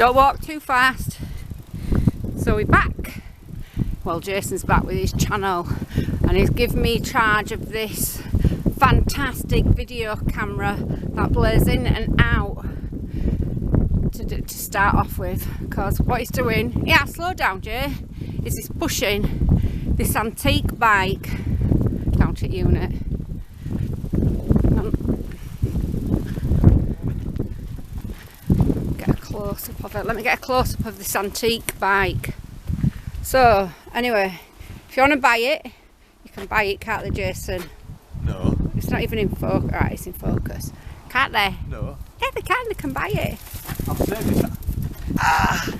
Don't walk too fast. So we're back. Well, Jason's back with his channel and he's given me charge of this fantastic video camera that blurs in and out to start off with, because what he's doing, yeah, slow down Jay, is he's pushing this antique bike down to unit. Get a close up of it. Let me get a close up of this antique bike. So anyway, if you want to buy it, you can buy it, can't they, Jason? No. It's not even in focus. Right, it's in focus. Can't they? No. Yeah, they can. They can buy it. I'll service that. Ah.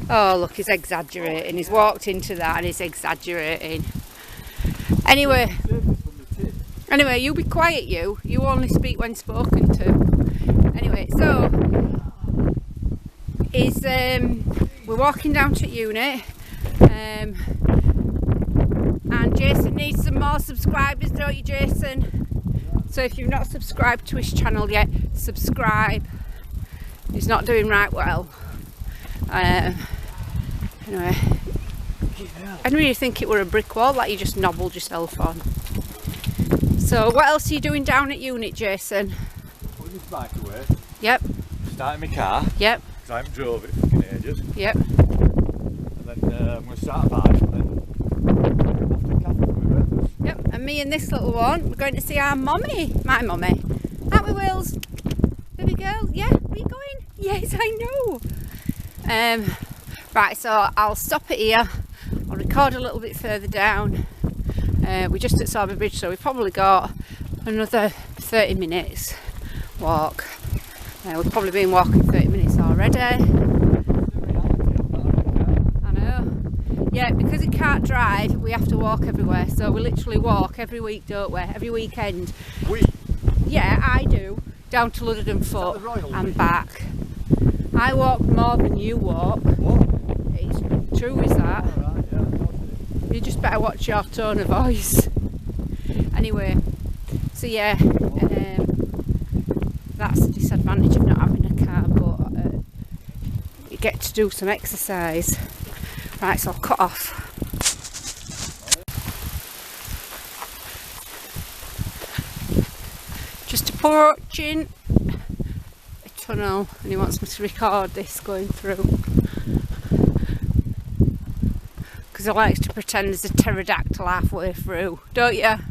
Oh, look, he's exaggerating. He's walked into that and he's exaggerating. Anyway, you be quiet, you. You only speak when spoken to. Anyway, so we're walking down to unit. And Jason needs some more subscribers, don't you, Jason? So if you've not subscribed to his channel yet, subscribe. He's not doing right well. Anyway, I didn't really think it were a brick wall that you just nobbled yourself on. So what else are you doing down at unit, Jason? Putting this bike away. Yep. Starting my car. Yep. Because I haven't drove it for ages. Yep. And then I'm going to start a bike and then off to cafe for my breakfast. Yep. And me and this little one, we're going to see our mummy. My mummy. Aren't we, Wills? Baby girl? Yeah? Where are you going? Yes, I know. Right, so I'll stop it here. I'll record a little bit further down. We're just at Sowerby Bridge, so we've probably got another 30 minutes walk. We've probably been walking 30 minutes already. I know. Yeah, because he can't drive, we have to walk everywhere. So we literally walk every week, don't we? Every weekend. We? Yeah, I do. Down to Ludden Foot and back. I walk more than you walk. What? It's true, is that? Alright, yeah. You just better watch your tone of voice. Anyway, so yeah, that's the disadvantage of not having a car, but you get to do some exercise. Right, so I'll cut off. Just approaching a tunnel, and he wants me to record this going through. Because he likes to pretend there's a pterodactyl halfway through, don't you? I'm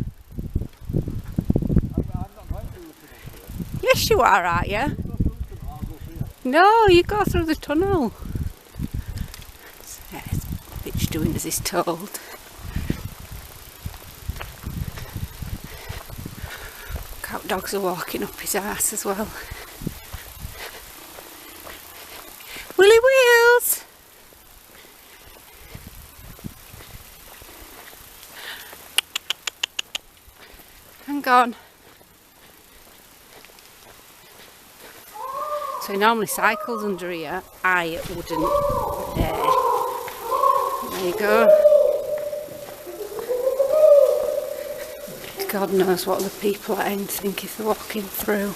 not going through the tunnel. Yes, you are, aren't you? I'll go through here. No, you go through the tunnel. Yeah, this bitch doing as he's told. Cat dogs are walking up his arse as well. Willy Wheels! Hang on. So he normally cycles under here. I wouldn't dare. There you go. God knows what the people at end think if they're walking through.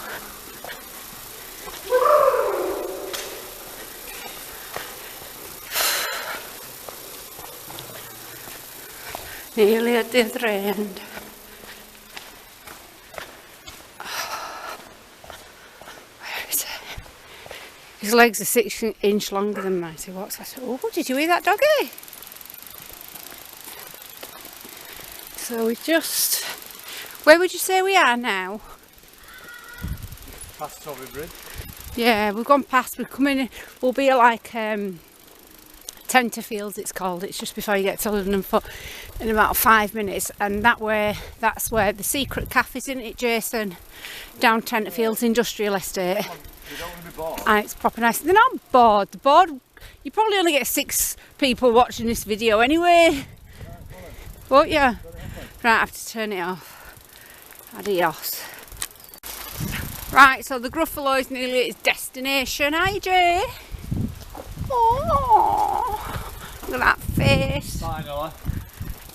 Nearly at the other end. His legs are 6 inches longer than mine. So what's that? Oh, did you hear that, doggy? So we just... Where would you say we are now? Past Sowerby Bridge. Yeah, we've gone past. We're coming. We'll be at like Tenterfields, it's called. It's just before you get to Ludden Foot in about 5 minutes. And that way, that's where the secret cafe is, isn't it, Jason? Down Tenterfields Industrial Estate. You don't want to be bored. And it's proper nice. They're not bored. The bored. You probably only get 6 people watching this video anyway. Won't you? Right, I have to turn it off. Adios. Right, so the Gruffalo is nearly at its destination. Hi, Jay. Oh, look at that face. Finally.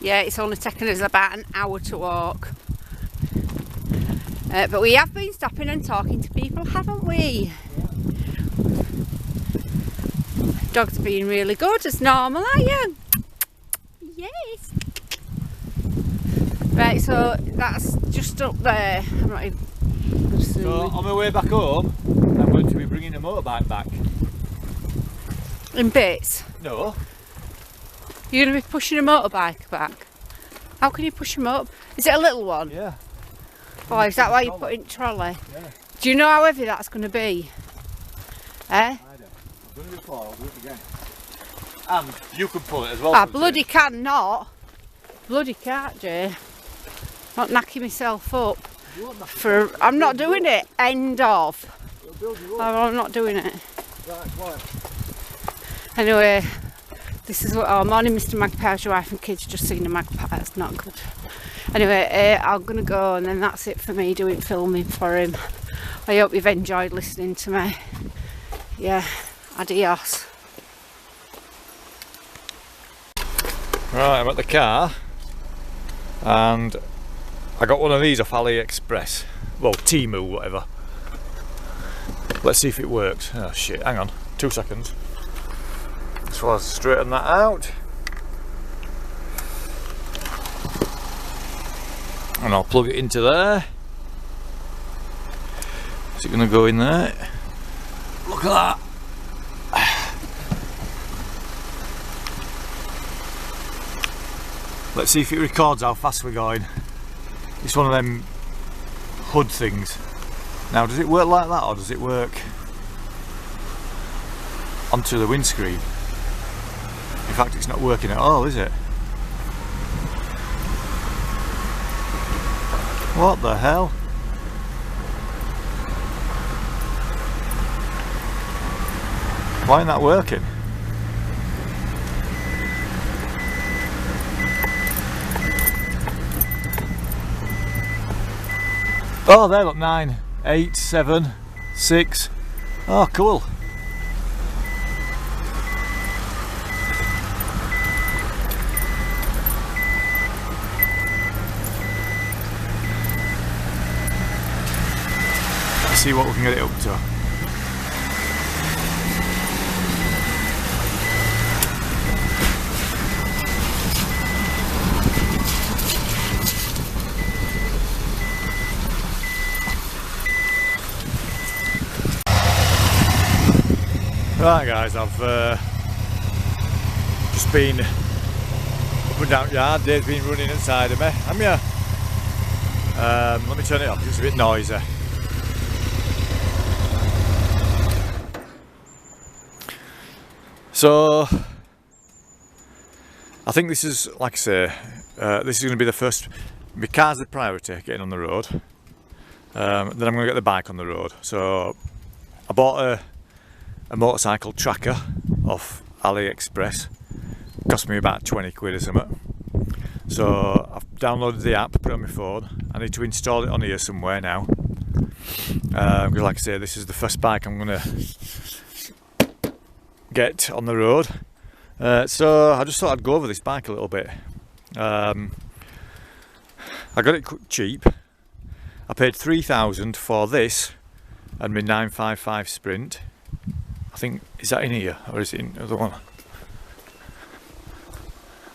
Yeah, it's only taken us about an hour to walk. But we have been stopping and talking to people, haven't we? dog's being really good as normal, are you? Yes. Right, so that's just up there. I'm not even So on my way back home, I'm going to be bringing a motorbike back. in bits. No. You're going to be pushing a motorbike back. How can you push them up? Is it a little one? Yeah. Oh, is that why you put it in trolley? Yeah. Do you know how heavy that's going to be? Eh? I don't. I've done it before, I'll do it again. And you can pull it as well. I couldn't bloody you? cannot. Bloody can't, Jay. Not knacking myself up. You won't knock For yourself. I'm not doing it. End of. It'll build you Oh, up. I'm not doing it. Right, why? Anyway, this is what. Oh, morning, Mr. Magpie. Your wife and kids just seen a magpie. That's not good. Anyway, I'm gonna go, and then that's it for me doing filming for him. I hope you've enjoyed listening to me. Yeah, adios. Right, I'm at the car and I got one of these off AliExpress. Well, Temu, whatever. Let's see if it works. Oh shit, hang on, 2 seconds. So I'll straighten that out. And I'll plug it into there. Is it going to go in there? Look at that. Let's see if it records how fast we're going. It's one of them HUD things. Now, does it work like that, or does it work onto the windscreen? In fact, it's not working at all, is it? What the hell? Why isn't that working? Oh, there, look, 9, 8, 7, 6. Oh, cool. Let's see what we can get it up to. Right guys, I've just been up and down yard. Dave's been running inside of me. I'm here. Let me turn it off, it's a bit noisy. So I think this is, like I say, this is going to be the first. My car's the priority, getting on the road. Then I'm going to get the bike on the road. So I bought a motorcycle tracker off AliExpress. Cost me about 20 quid or something. So I've downloaded the app, put it on my phone. I need to install it on here somewhere now. Because like I say, this is the first bike I'm going to get on the road. So I just thought I'd go over this bike a little bit. I got it cheap. I paid 3,000 for this and my 955 Sprint. I think, is that in here or is it in the other one?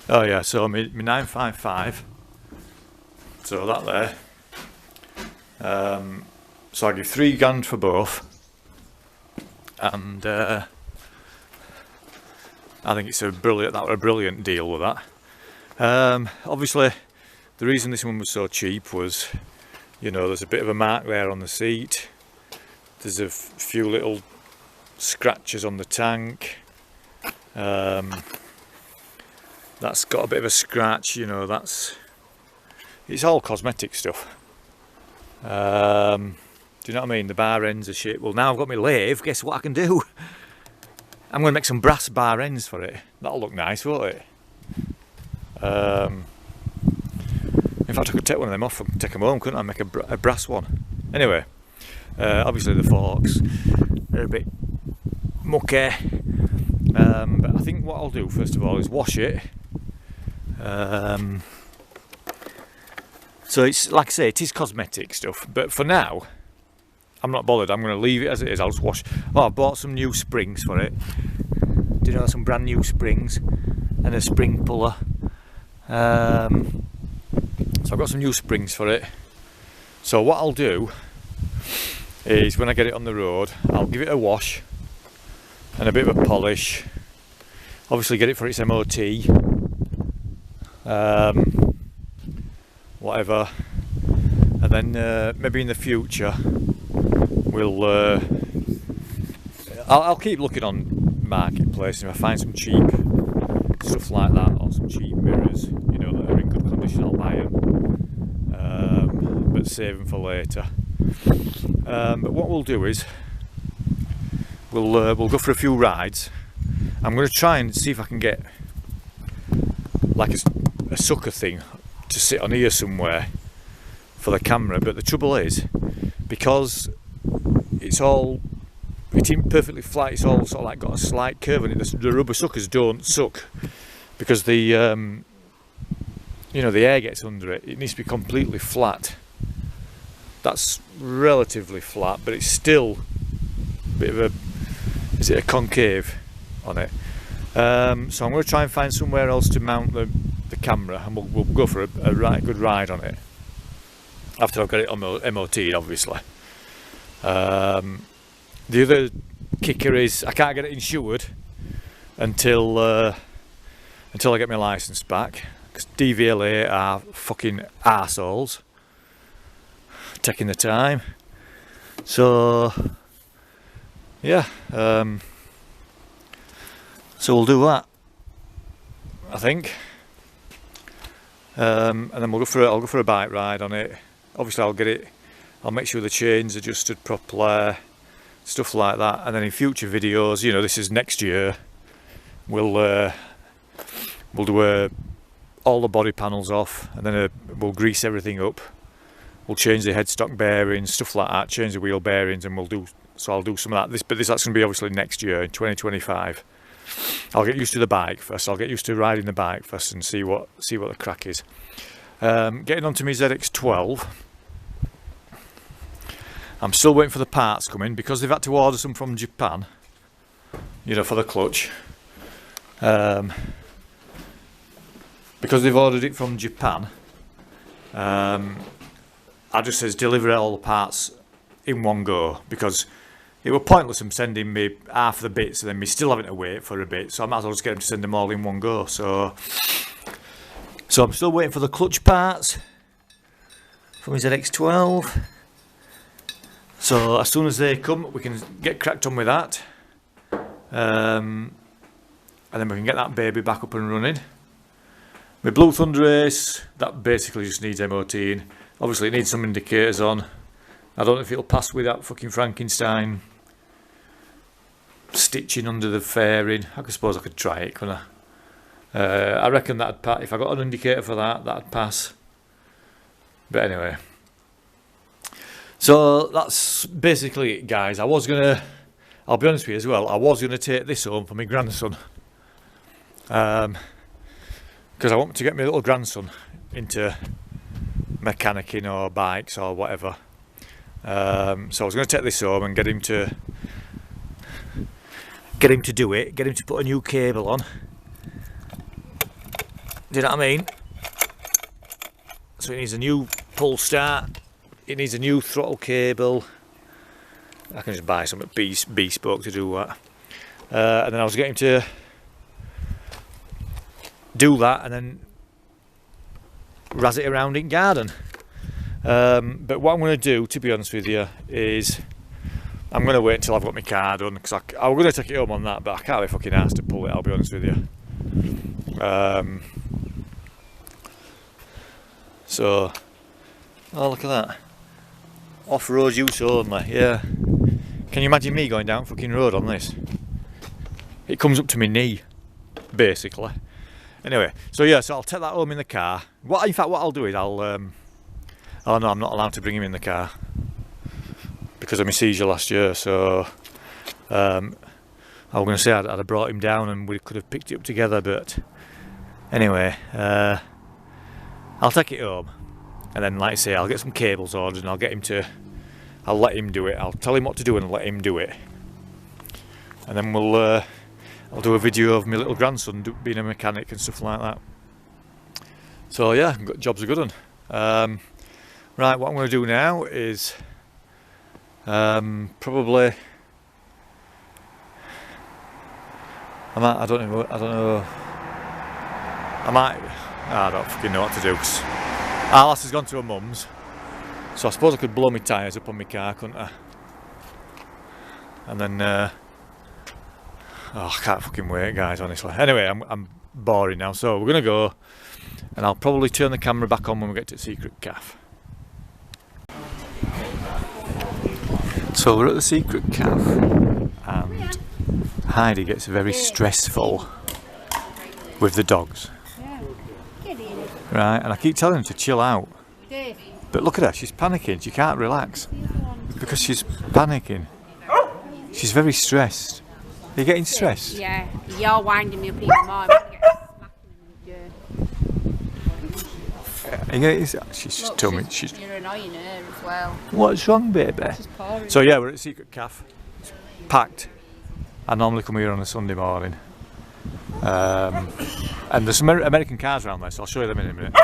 Oh yeah, so my 955, so that there. So I give £3,000 for both, and I think it's a brilliant deal with that. Obviously, the reason this one was so cheap was, you know, there's a bit of a mark there on the seat. There's a few little scratches on the tank. That's got a bit of a scratch, you know, it's all cosmetic stuff. Do you know what I mean? The bar ends are shit. Well, now I've got my lathe, guess what I can do? I'm going to make some brass bar ends for it. That'll look nice, won't it? In fact, I could take one of them off and take them home, couldn't I? Make a brass one. Anyway, obviously the forks are a bit mucky. But I think what I'll do first of all is wash it. So it's, like I say, it is cosmetic stuff, but for now I'm not bothered. I'm going to leave it as it is. I'll just wash. Oh, I bought some new springs for it. you know, some brand new springs and a spring puller. So I've got some new springs for it. So what I'll do is when I get it on the road, I'll give it a wash and a bit of a polish. Obviously get it for its MOT, whatever, and then maybe in the future we'll I'll keep looking on Marketplace, and if I find some cheap stuff like that, or some cheap mirrors, you know, that are in good condition, I'll buy them, but save them for later. But what we'll do is we'll go for a few rides. I'm going to try and see if I can get like a sucker thing to sit on here somewhere for the camera, but the trouble is, because it ain't perfectly flat, it's all sort of like got a slight curve in it. The rubber suckers don't suck because the you know, the air gets under it. It needs to be completely flat. That's relatively flat, but it's still a bit of a, is it a concave on it? So I'm going to try and find somewhere else to mount the camera, and we'll go for a good ride on it after I've got it on MOT'd, obviously. The other kicker is I can't get it insured until I get my licence back, because DVLA are fucking arseholes, taking the time. So yeah, so we'll do that, I think, and then I'll go for a bike ride on it. Obviously I'll make sure the chain's adjusted properly, stuff like that, and then in future videos, you know, this is next year, we'll do all the body panels off, and then we'll grease everything up, we'll change the headstock bearings, stuff like that, change the wheel bearings, and I'll do some of that. That's going to be obviously next year in 2025. I'll get used to the bike first. I'll get used to riding the bike first and see what the crack is. Getting onto my ZX12. I'm still waiting for the parts coming, because they've had to order some from Japan, you know, for the clutch. Because they've ordered it from Japan, I just says deliver all the parts in one go, because it were pointless them sending me half the bits and then me still having to wait for a bit, so I might as well just get them to send them all in one go. So I'm still waiting for the clutch parts for my ZX12. So as soon as they come, we can get cracked on with that, and then we can get that baby back up and running. My Blue Thunder Ace, that basically just needs MOTing. Obviously it needs some indicators on. I don't know if it'll pass with that fucking Frankenstein stitching under the fairing. I suppose I could try it, couldn't I? I reckon that'd pass. If I got an indicator for that, that'd pass. But anyway, so that's basically it, guys. I'll be honest with you as well, I was going to take this home for my grandson, because I want to get my little grandson into mechanicking or bikes or whatever. So I was going to take this home and get him to do it, get him to put a new cable on. Do you know what I mean? So it needs a new pull start, it needs a new throttle cable. I can just buy some at Bespoke to do that. And then I was getting to do that and then razz it around in garden. But what I'm going to do, to be honest with you, is I'm going to wait until I've got my car done, because I'm going to take it home on that, but I can't be fucking arsed to pull it, I'll be honest with you. So, oh look at that, off-road use only, yeah. Can you imagine me going down fucking road on this? It comes up to my knee, basically. Anyway, so yeah, so I'll take that home in the car. In fact, what I'll do is oh no, I'm not allowed to bring him in the car because of my seizure last year, so I was going to say I'd have brought him down and we could have picked it up together, but anyway, I'll take it home, and then, like I say, I'll get some cables ordered and I'll let him do it. I'll tell him what to do and let him do it, and then we'll I'll do a video of my little grandson being a mechanic and stuff like that. So yeah, job's a good one. Right, what I'm going to do now is probably I don't know. I don't fucking know what to do, because Alice has gone to her mum's, so I suppose I could blow my tyres up on my car, couldn't I? And then oh, I can't fucking wait, guys, honestly. Anyway, I'm boring now, so we're gonna go, and I'll probably turn the camera back on when we get to the secret cafe. So we're at the secret cafe, and Heidi gets very stressful with the dogs. Right, and I keep telling her to chill out. But look at her, she's panicking, she can't relax. Because she's panicking. She's very stressed. Are you getting stressed? Yeah, you're winding me up even more. I'm gonna get smacking in the She's just told me she's... You're annoying her as well. What's wrong, baby? So yeah, we're at the secret cafe. It's packed. I normally come here on a Sunday morning. And there's some American cars around there, so I'll show you them in a minute.